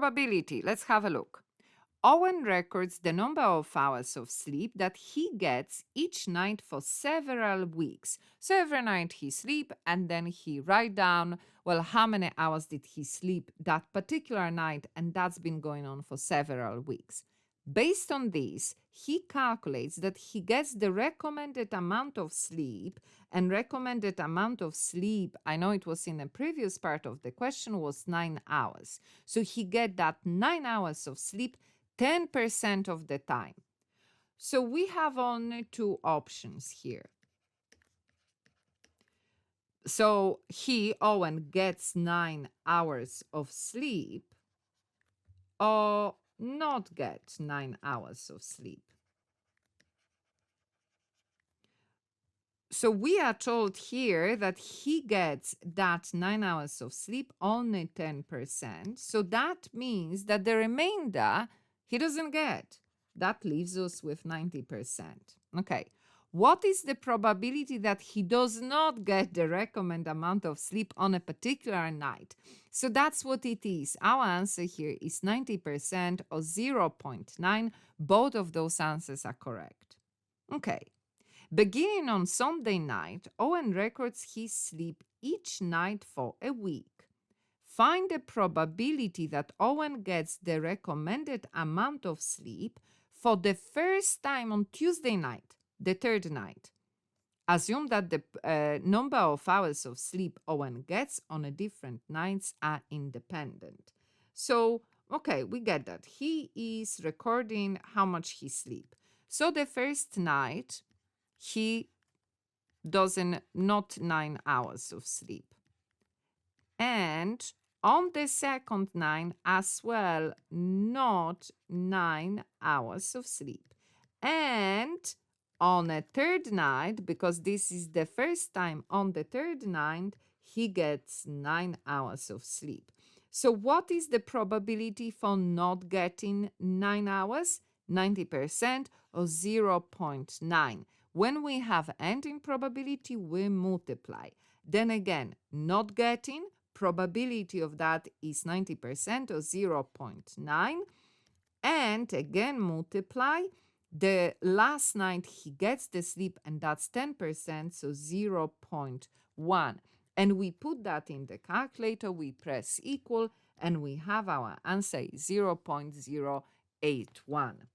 probability. Let's have a look. Owen records the number of hours of sleep that he gets each night for several weeks. So every night he sleep and then he write down, well, how many hours did he sleep that particular night, and that's been going on for several weeks. Based on this, he calculates that he gets the recommended amount of sleep, and recommended amount of sleep, I know it was in the previous part of the question, was 9 hours. So he get that 9 hours of sleep 10% of the time. So we have only two options here. So Owen, gets 9 hours of sleep or not get 9 hours of sleep. So we are told here that he gets that 9 hours of sleep, only 10%. So that means that the remainder he doesn't get. That leaves us with 90%. Okay. What is the probability that he does not get the recommended amount of sleep on a particular night? So that's what it is. Our answer here is 90% or 0.9. Both of those answers are correct. Okay. Beginning on Sunday night, Owen records his sleep each night for a week. Find the probability that Owen gets the recommended amount of sleep for the first time on Tuesday night, the third night. Assume that the number of hours of sleep Owen gets on a different nights are independent. So, okay, we get that. He is recording how much he sleep. So the first night, he doesn't, not 9 hours of sleep. And on the second night as well, not 9 hours of sleep. And on a third night, because this is the first time, on the third night, he gets 9 hours of sleep. So what is the probability for not getting 9 hours? 90% or 0.9. When we have ending probability, we multiply. Then again, not getting, probability of that is 90% or 0.9. And again, multiply. The last night he gets the sleep, and that's 10%, so 0.1. And we put that in the calculator, we press equal, and we have our answer 0.081.